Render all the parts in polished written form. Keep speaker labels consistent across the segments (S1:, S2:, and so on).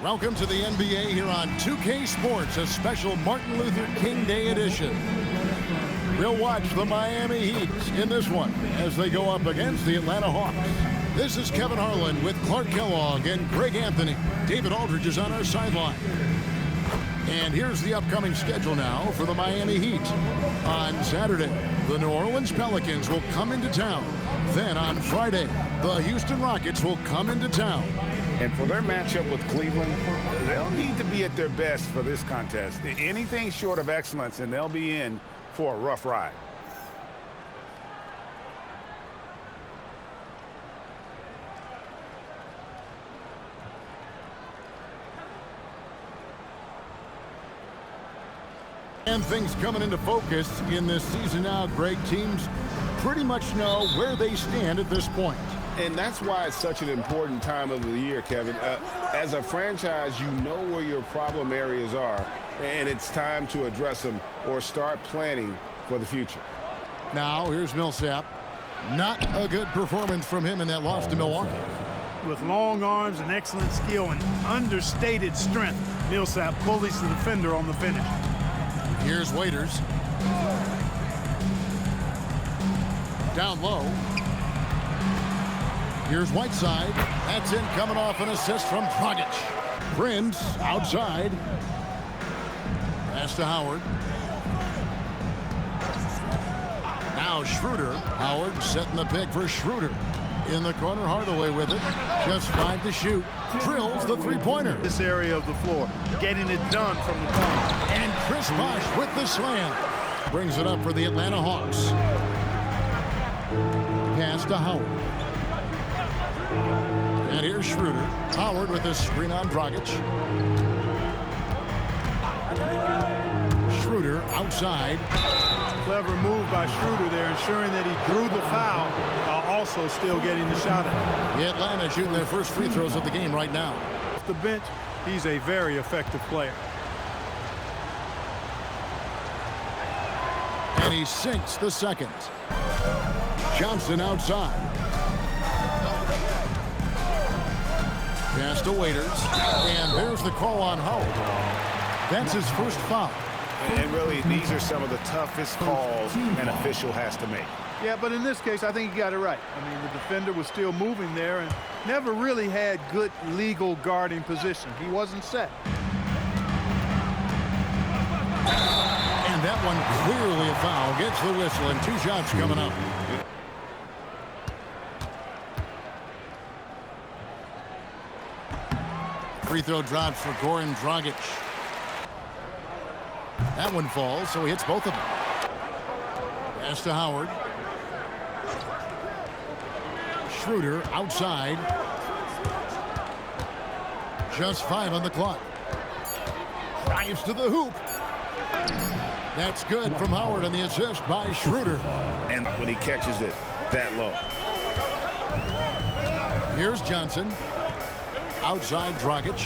S1: Welcome to the NBA here on 2K Sports, a special Martin Luther King Day edition. We'll watch the Miami Heat in this one as they go up against the Atlanta Hawks. This is Kevin Harlan with Clark Kellogg and Greg Anthony. David Aldridge is on our sideline. And here's the upcoming schedule now for the Miami Heat. On Saturday, the New Orleans Pelicans will come into town. Then on Friday, the Houston Rockets will come into town.
S2: And for their matchup with Cleveland, they'll need to be at their best for this contest. Anything short of excellence, and they'll be in for a rough ride.
S1: And things coming into focus in this season now, Greg. Teams pretty much know where they stand at this point.
S2: And that's why it's such an important time of the year, Kevin. As a franchise, you know where your problem areas are, and it's time to address them or start planning for the future.
S1: Now, here's Millsap. Not a good performance from him in that loss to Milwaukee.
S3: With long arms and excellent skill and understated strength, Millsap bullies the defender on the finish.
S1: Here's Waiters. Down low. Here's Whiteside. That's in, coming off an assist from Dragic. Prince outside. Pass to Howard. Now Schroeder. Howard setting the pick for Schroeder. In the corner, Hardaway with it. Just 5 to shoot. Drills the three-pointer.
S3: This area of the floor, getting it done from the corner.
S1: And Chris Bosh with the slam. Brings it up for the Atlanta Hawks. Pass to Howard. And here's Schroeder. Howard with a screen on Dragic. Schroeder outside.
S3: Clever move by Schroeder there, ensuring that he drew the foul while also still getting the shot at.
S1: The Atlanta shooting their first free throws of the game right now.
S3: Off the bench, he's a very effective player.
S1: And he sinks the second. Johnson outside. Pass to Waiters. And there's the call on Howard. That's his first foul.
S2: And really, these are some of the toughest calls an official has to make.
S3: Yeah, but in this case, I think he got it right. I mean, the defender was still moving there and never really had good legal guarding position. He wasn't set.
S1: And that one clearly a foul. Gets the whistle and 2 shots coming up. Free throw drops for Goran Dragic. That one falls, so he hits both of them. Pass to Howard. Schroeder outside. Just 5 on the clock. Drives to the hoop. That's good from Howard on the assist by Schroeder.
S2: And when he catches it that low.
S1: Here's Johnson. Outside Dragic.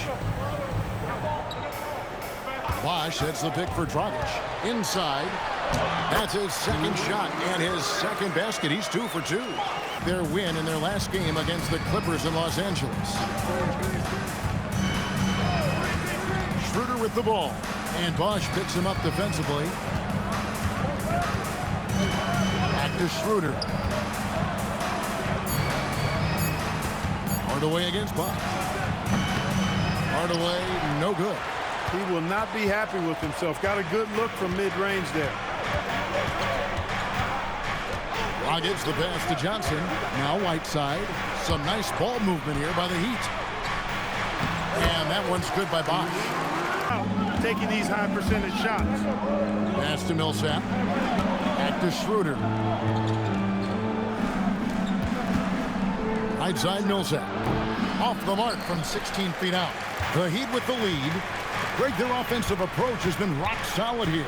S1: Bosh hits the pick for Dragic. Inside. That's his second shot and his second basket. He's 2 for 2. Their win in their last game against the Clippers in Los Angeles. Schroeder with the ball. And Bosh picks him up defensively. Back to Schroeder. Hardaway against Bosh. Hardaway, no good.
S3: He will not be happy with himself. Got a good look from mid-range there.
S1: Rockets the pass to Johnson. Now Whiteside. Some nice ball movement here by the Heat. And that one's good by Bosh.
S3: Taking these high percentage shots.
S1: Pass to Millsap. Back to Schroeder. Right side Millsap. Off the mark from 16 feet out. The Heat with the lead. Greg, their offensive approach has been rock solid here.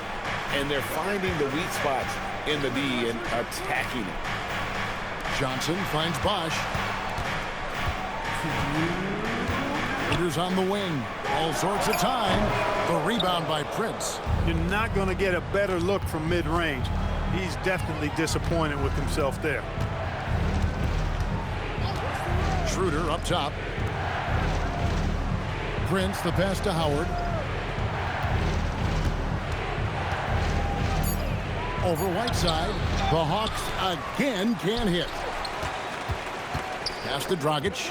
S2: And they're finding the weak spots in the D and attacking it.
S1: Johnson finds Bosh. Peters on the wing. All sorts of time. The rebound by Prince.
S3: You're not going to get a better look from mid-range. He's definitely disappointed with himself there.
S1: Schroeder up top. Prince, the pass to Howard. Over Whiteside. The Hawks again can't hit. Pass to Dragic.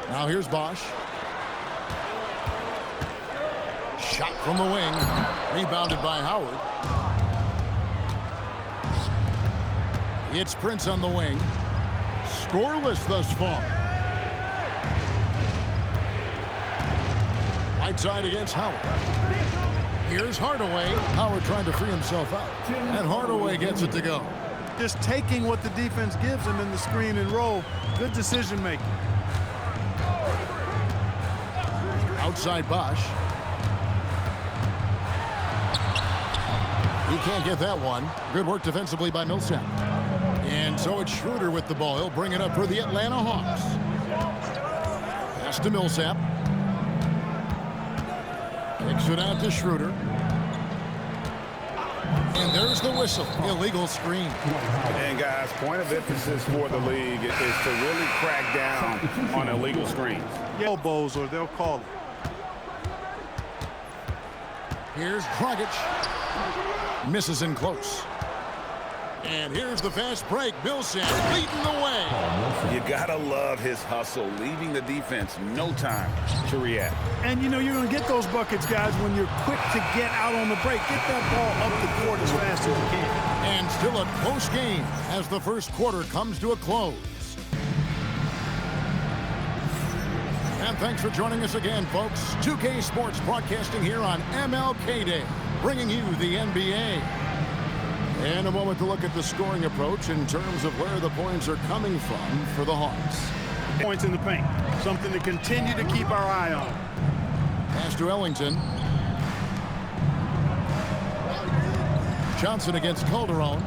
S1: Now here's Bosch. Shot from the wing. Rebounded by Howard. It's Prince on the wing. Scoreless thus far. Whiteside against Howard. Here's Hardaway. Howard trying to free himself out. And Hardaway gets it to go.
S3: Just taking what the defense gives him in the screen and roll. Good decision making.
S1: Outside Bosch. He can't get that one. Good work defensively by Millsap. And so it's Schroeder with the ball. He'll bring it up for the Atlanta Hawks. Pass to Millsap. Kicks it out to Schroeder. And there's the whistle. Illegal screen.
S2: And guys, point of emphasis for the league is to really crack down on illegal screens.
S3: Elbows, or they'll call it.
S1: Here's Dragic. Misses in close. And here's the fast break. Millsap leading the way.
S2: You gotta love his hustle, leaving the defense no time to react.
S3: And you know you're going to get those buckets, guys, when you're quick to get out on the break. Get that ball up the court as fast as you can.
S1: And still a close game as the first quarter comes to a close. And thanks for joining us again, folks. 2K Sports broadcasting here on MLK Day, bringing you the NBA. And a moment to look at the scoring approach in terms of where the points are coming from for the Hawks.
S3: Points in the paint. Something to continue to keep our eye on.
S1: Pass to Ellington. Johnson against Calderon.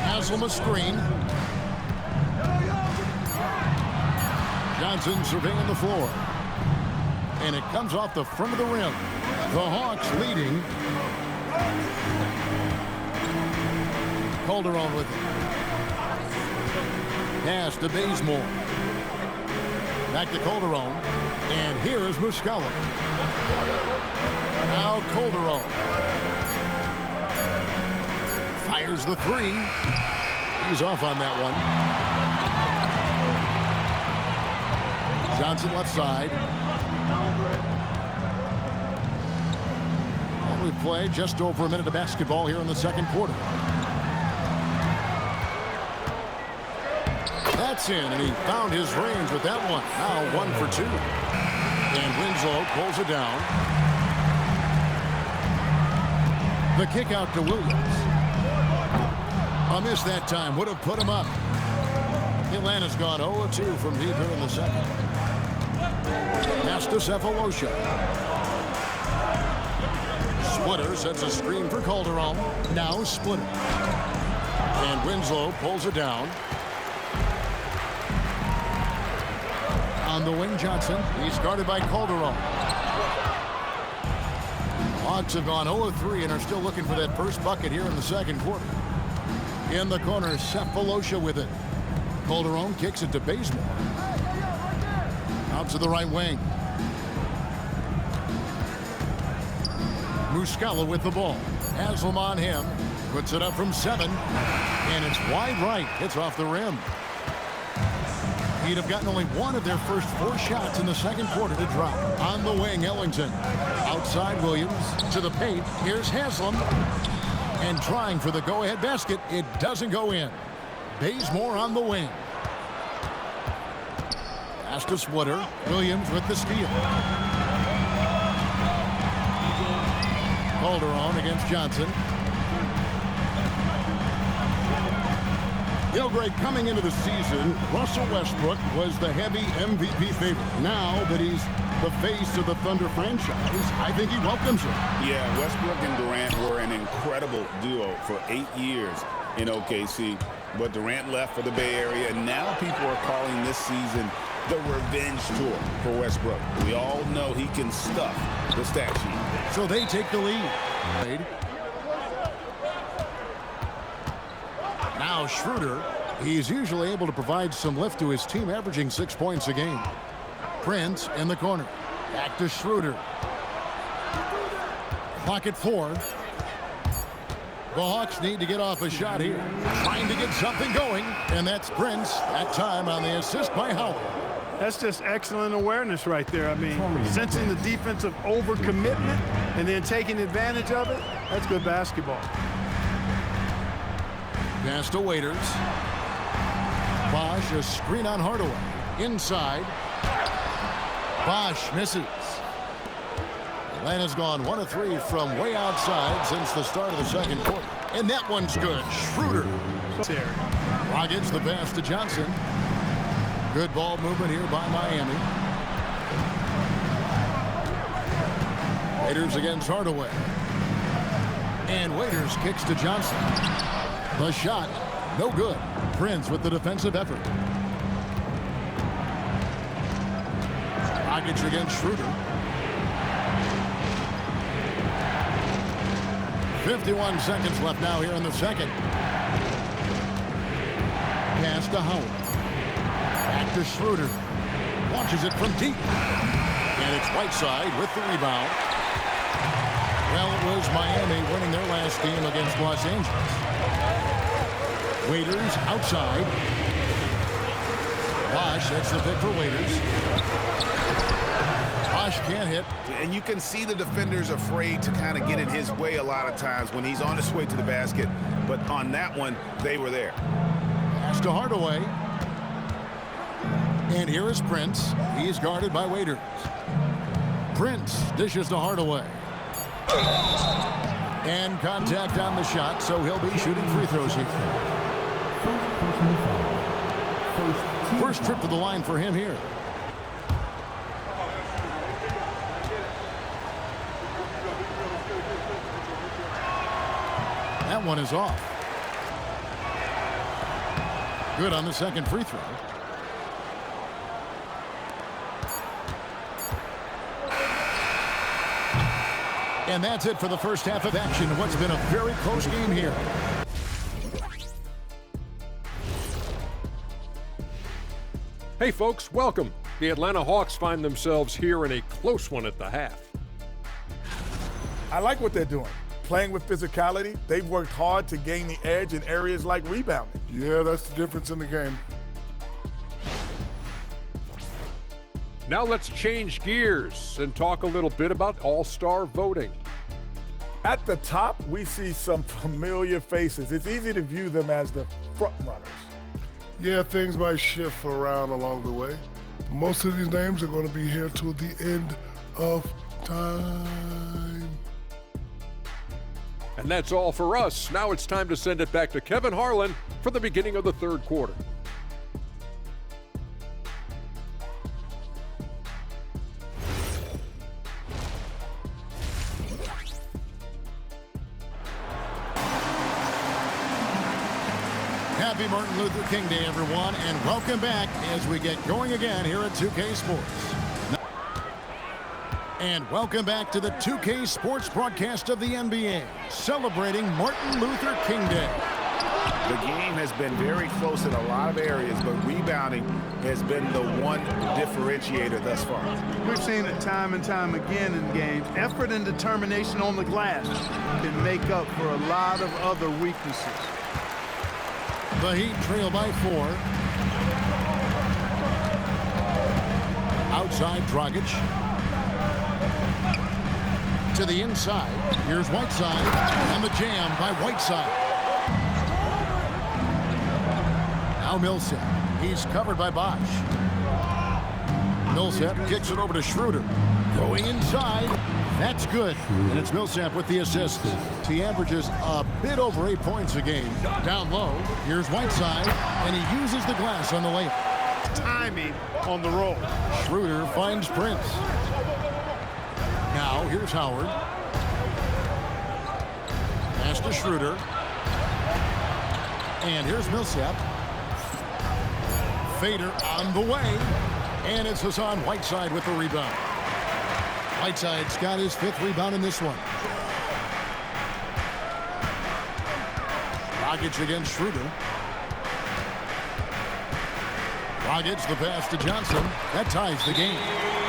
S1: Haslam a screen. Johnson surveying the floor. And it comes off the front of the rim. The Hawks leading. Calderon with it. Pass to Bazemore. Back to Calderon. And here is Muscala. Now Calderon. Fires the three. He's off on that one. Johnson left side. We play just over a minute of basketball here in the second quarter. That's in, and he found his range with that one. Now 1 for 2. And Winslow pulls it down. The kick out to Williams. A miss that time. Would have put him up. Atlanta's gone 0-2 from deep here in the second. Pass to Cephalosha. Splitter sets a screen for Calderon. Now Splitter. And Winslow pulls it down. On the wing, Johnson. He's guarded by Calderon. Hawks have gone 0-3 and are still looking for that first bucket here in the second quarter. In the corner, Cephalosha with it. Calderon kicks it to Bazemore. Out to the right wing. Muscala with the ball. Haslam on him. Puts it up from 7. And it's wide right. It's off the rim. He'd have gotten only one of their first 4 shots in the second quarter to drop. On the wing, Ellington. Outside Williams to the paint. Here's Haslam. And trying for the go-ahead basket. It doesn't go in. Bazemore on the wing. Pass to Splitter. Williams with the steal. Calderon against Johnson. You know, Greg, coming into the season, Russell Westbrook was the heavy MVP favorite. Now that he's the face of the Thunder franchise, I think he welcomes it.
S2: Yeah, Westbrook and Durant were an incredible duo for 8 years in OKC. But Durant left for the Bay Area, and now people are calling this season the revenge tour for Westbrook. We all know he can stuff the stat sheet.
S1: So they take the lead. Now Schroeder, he's usually able to provide some lift to his team, averaging 6 points a game. Prince in the corner. Back to Schroeder. Clock at 4. The Hawks need to get off a shot here. Trying to get something going. And that's Prince. That time on the assist by Howard.
S3: That's just excellent awareness right there. I mean, sensing the defensive overcommitment and then taking advantage of it. That's good basketball.
S1: Pass to Waiters. Bosch, a screen on Hardaway. Inside. Bosch misses. Atlanta's gone 1 of 3 from way outside since the start of the second quarter. And that one's good. Schroeder. Rockets the pass to Johnson. Good ball movement here by Miami. Waiters against Hardaway. And Waiters kicks to Johnson. The shot, no good. Prince with the defensive effort. Rockets against Schroeder. 51 seconds left now here in the second. Pass to Howard. Back to Schroeder. Launches it from deep. And it's Whiteside with the rebound. Well, it was Miami winning their last game against Los Angeles. Waiters outside. Bosch, that's the pick for Waiters. Bosch can't hit.
S2: And you can see the defenders afraid to kind of get in his way a lot of times when he's on his way to the basket. But on that one, they were there.
S1: Pass to Hardaway. And here is Prince. He's guarded by Waiters. Prince dishes to Hardaway. And contact on the shot, so he'll be shooting free throws here. First trip to the line for him here. That one is off. Good on the second free throw. And that's it for the first half of action. What's been a very close game here.
S4: Hey folks, welcome. The Atlanta Hawks find themselves here in a close one at the half.
S5: I like what they're doing. Playing with physicality, they've worked hard to gain the edge in areas like rebounding.
S6: Yeah, that's the difference in the game.
S4: Now let's change gears and talk a little bit about all-star voting.
S5: At the top, we see some familiar faces. It's easy to view them as the front runners.
S6: Yeah, things might shift around along the way. Most of these names are going to be here till the end of time.
S4: And that's all for us. Now it's time to send it back to Kevin Harlan for the beginning of the third quarter.
S1: Happy Martin Luther King Day, everyone, and welcome back as we get going again here at 2K Sports. And welcome back to the 2K Sports broadcast of the NBA, celebrating Martin Luther King Day.
S2: The game has been very close in a lot of areas, but rebounding has been the one differentiator thus far.
S3: We've seen it time and time again in games. Effort and determination on the glass can make up for a lot of other weaknesses.
S1: The Heat trail by 4. Outside, Dragic. To the inside. Here's Whiteside. And the jam by Whiteside. Now Millsap. He's covered by Bosch. Millsap kicks it over to Schroeder. Going inside. That's good. And it's Millsap with the assist. He averages a bit over 8 points a game. Down low. Here's Whiteside. And he uses the glass on the layup.
S3: Timing on the roll.
S1: Schroeder finds Prince. Now here's Howard. Pass to Schroeder. And here's Millsap. Fader on the way. And it's Hassan Whiteside with the rebound. Whiteside's got his 5th rebound in this one. Dragic against Schroeder. Dragic the pass to Johnson. That ties the game.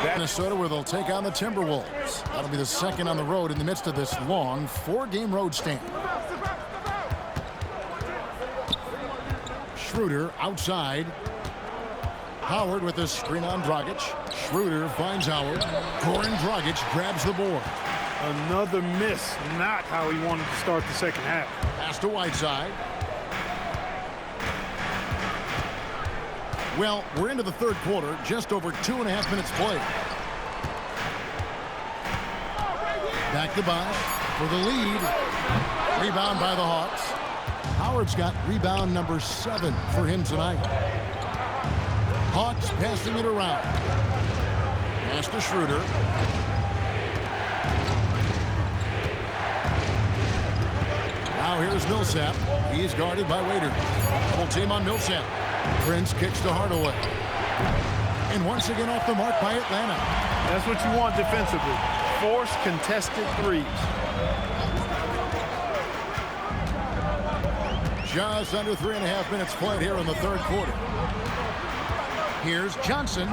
S1: Minnesota where they'll take on the Timberwolves. That'll be the second on the road in the midst of this long 4-game road stand. Schroeder outside. Howard with a screen on Dragic. Schroeder finds Howard. Goran Dragic grabs the board.
S3: Another miss. Not how he wanted to start the second half.
S1: Pass to Whiteside. Well, we're into the third quarter. Just over 2.5 minutes played. Back to Bosch for the lead. Rebound by the Hawks. Howard's got rebound number 7 for him tonight. Hawks passing it around. Pass to Schroeder. Now here's Millsap. He's guarded by Waiters. Double team on Millsap. Prince kicks to Hardaway. And once again off the mark by Atlanta.
S3: That's what you want defensively. Force contested threes.
S1: Just under 3.5 minutes played here in the third quarter. Here's Johnson.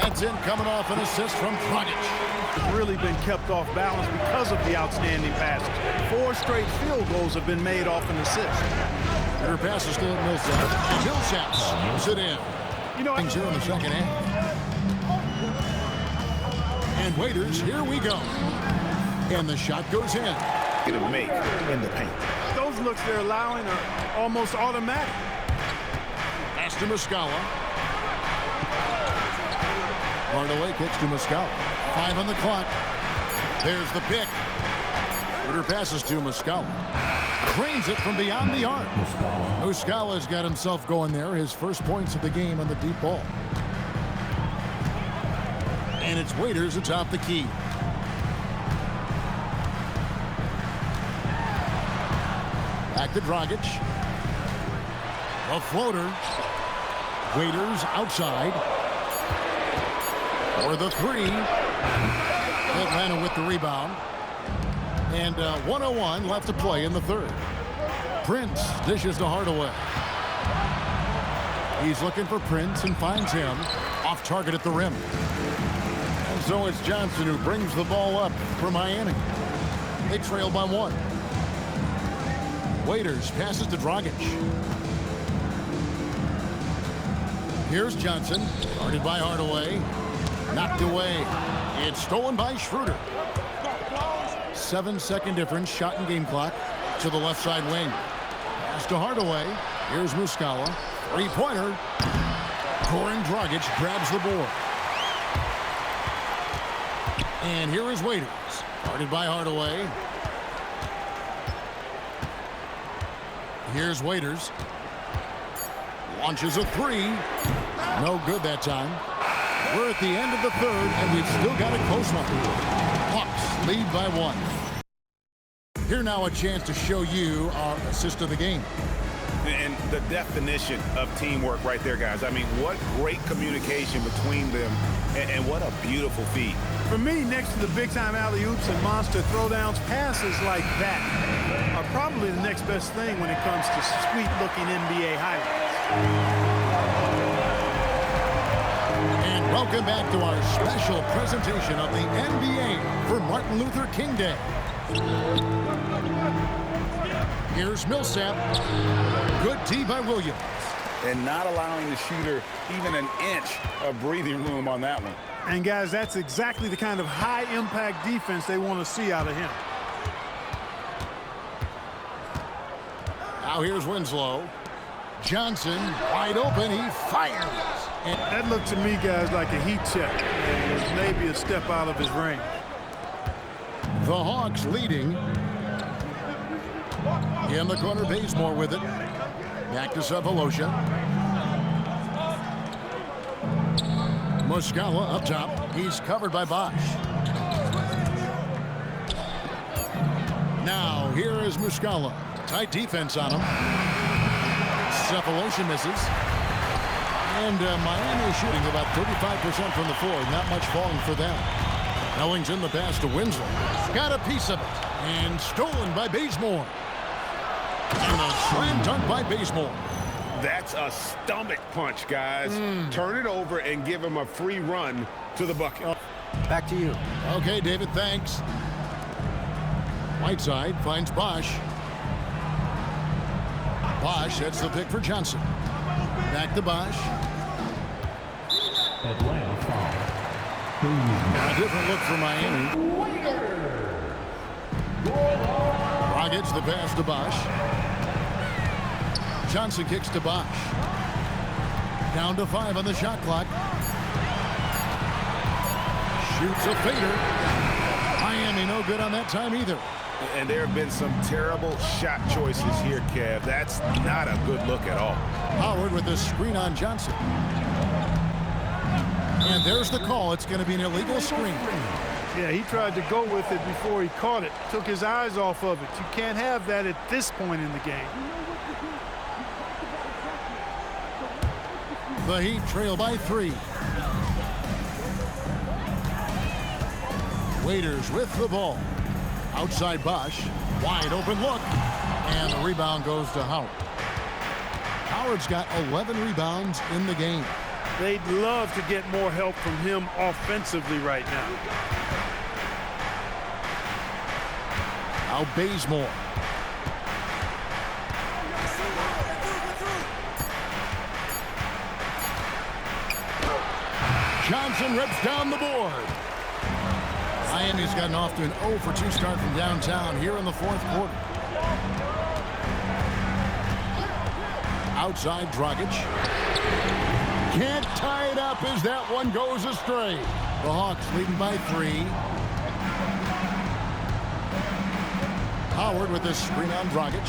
S1: That's in, coming off an assist from Dragic.
S3: Really been kept off balance because of the outstanding passes. 4 straight field goals have been made off an assist.
S1: Her passes to Millsap. Millsap slows it in.
S3: You know,
S1: Things here in the second half. And Waiters, here we go. And the shot goes in.
S2: Get a make in the paint.
S3: those looks they're allowing are almost automatic.
S1: Pass to Muscala. Hardaway kicks to Muscala. 5 on the clock. There's the pick. Ritter passes to Muscala. Drains it from beyond the arc. Muscala's got himself going there. His first points of the game on the deep ball. And it's Waiters atop the key. Back to Dragic. A floater. Waiters outside. For the three. Atlanta with the rebound. And 1:01 left to play in the third. Prince dishes to Hardaway. He's looking for Prince and finds him off target at the rim. And so it's Johnson who brings the ball up for Miami. They trail by 1. Waiters passes to Dragic. Here's Johnson, guarded by Hardaway. Knocked away. It's stolen by Schroeder. 7-second difference, shot and game clock to the left side wing. Pass to Hardaway. Here's Muscala. Three-pointer. Goran Dragic grabs the board. And here is Waiters, guarded by Hardaway. Here's Waiters. Launches a three. No good that time. We're at the end of the third, and we've still got a close one. Hawks lead by 1. Here now a chance to show you our assist of the game.
S2: And the definition of teamwork right there, guys. I mean, what great communication between them, and what a beautiful feat.
S3: For me, next to the big-time alley-oops and monster throwdowns, passes like that are probably the next best thing when it comes to sweet-looking NBA highlights.
S1: And welcome back to our special presentation of the NBA for Martin Luther King Day. Here's Millsap. Good D by Williams.
S2: And not allowing the shooter even an inch of breathing room on that one.
S3: And, guys, that's exactly the kind of high-impact defense they want to see out of him.
S1: Now here's Winslow. Johnson wide open. He fires.
S3: And that looked to me, guys, like a heat check. It was maybe a step out of his range.
S1: The Hawks leading. In the corner, Bazemore with it. Back to Sefolosha. Muscala up top. He's covered by Bosch. Now, here is Muscala. Tight defense on him. Sefolosha misses. And Miami shooting about 35% from the floor. Not much falling for them. Ellington the pass to Winslow. Got a piece of it. And stolen by Bazemore. And a slam dunk by Bazemore.
S2: That's a stomach punch, guys. Turn it over and give him a free run to the bucket.
S7: Back to you.
S1: Okay, David, thanks. Whiteside finds Bosch. Bosch hits the pick for Johnson. Back to Bosch.
S8: Atlanta foul.
S1: A different look for Miami. Rockets the pass to Bosch. Johnson kicks to Bosch. Down to 5 on the shot clock. Shoots a fader. Miami no good on that time either.
S2: And there have been some terrible shot choices here, Kev. That's not a good look at all.
S1: Howard with the screen on Johnson. And there's the call. It's going to be an illegal screen.
S3: Yeah, he tried to go with it before he caught it. Took his eyes off of it. You can't have that at this point in the game.
S1: The Heat trail by 3. Waiters with the ball. Outside Bosch. Wide open look. And the rebound goes to Howard. Howard's got 11 rebounds in the game.
S3: They'd love to get more help from him offensively right now.
S1: Now Bazemore. Johnson rips down the board. Miami's gotten off to an 0 for 2 start from downtown here in the 4th quarter. Outside Dragic. Can't tie it up as that one goes astray. The Hawks leading by 3. Howard with the screen on Dragic.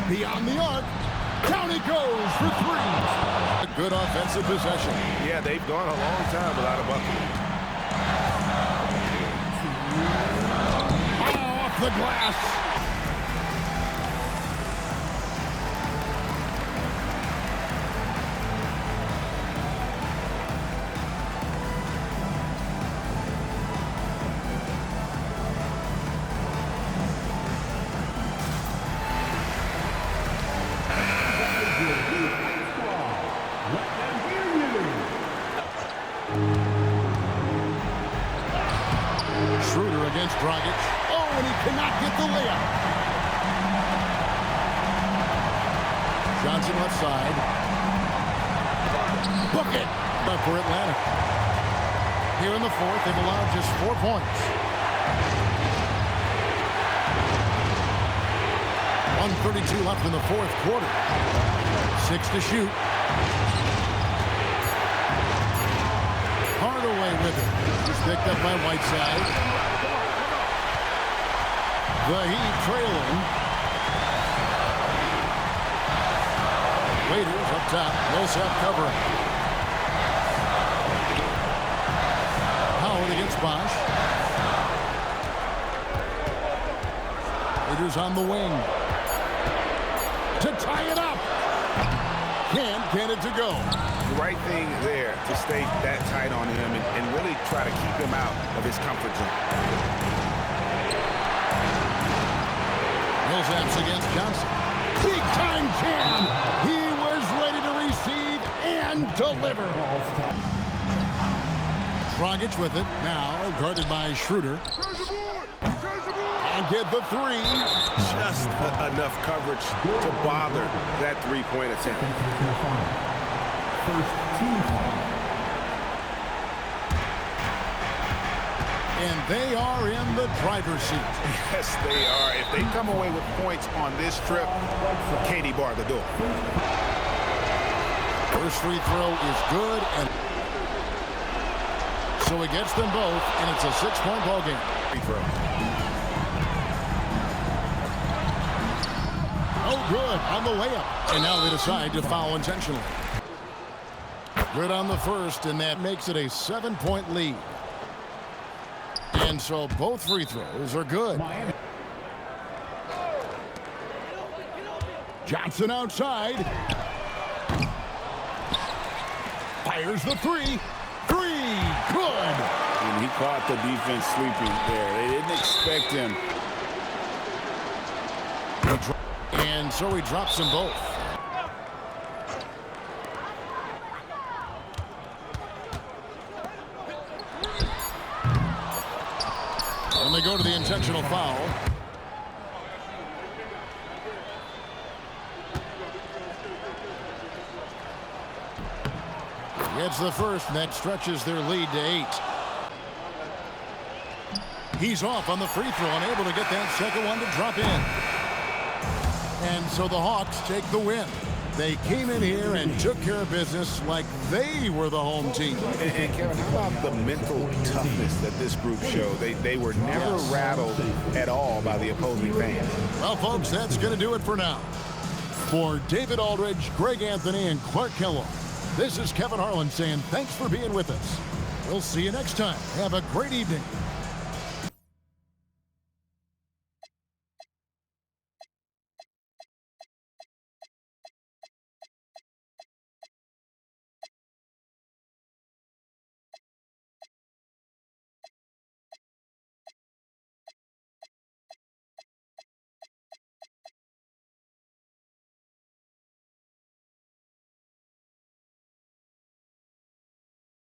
S1: Beyond the arc. Down he goes for 3. A good offensive possession.
S2: Yeah, they've gone a long time without a bucket.
S1: Off the glass. Schroeder against Dragic. Oh, and he cannot get the layup. Johnson left side. Bucket. But for Atlanta. Here in the 4th, they've allowed just 4 points. 1:32 left in the 4th quarter. 6 to shoot. Hardaway with it. He's picked up by Whiteside. The Heat trailing. Waiters up top. Millsap covering. Howard against Bosch. Waiters on the wing. To tie it up. Can't get it to go.
S2: The right thing there to stay that tight on him and really try to keep him out of his comfort zone.
S1: Millsap's against Johnson. Big time jam. He was ready to receive and deliver. Dragic with it now, guarded by Schroeder. And get the 3.
S2: Just enough coverage to bother that three-point attempt.
S8: First team foul.
S1: And they are in the driver's seat.
S2: Yes, they are. If they come away with points on this trip, Katie bar the door.
S1: First free throw is good, and so he gets them both, and it's a 6-point ball game.
S2: Free throw.
S1: Oh, good on the layup. And now they decide to foul intentionally. Good on the first, and that makes it a 7-point lead. And so both free throws are good. Johnson outside. Fires the 3. 3. Good.
S2: And he caught the defense sleeping there. They didn't expect him.
S1: And so he drops them both. And they go to the intentional foul. Gets the first, and that stretches their lead to 8. He's off on the free throw, unable to get that second one to drop in. And so the Hawks take the win. They came in here and took care of business like they were the home team.
S2: And Kevin, how about the mental toughness that this group showed? They were never rattled at all by the opposing fans.
S1: Well, folks, that's going to do it for now. For David Aldridge, Greg Anthony, and Clark Kellogg, this is Kevin Harlan saying thanks for being with us. We'll see you next time. Have a great evening.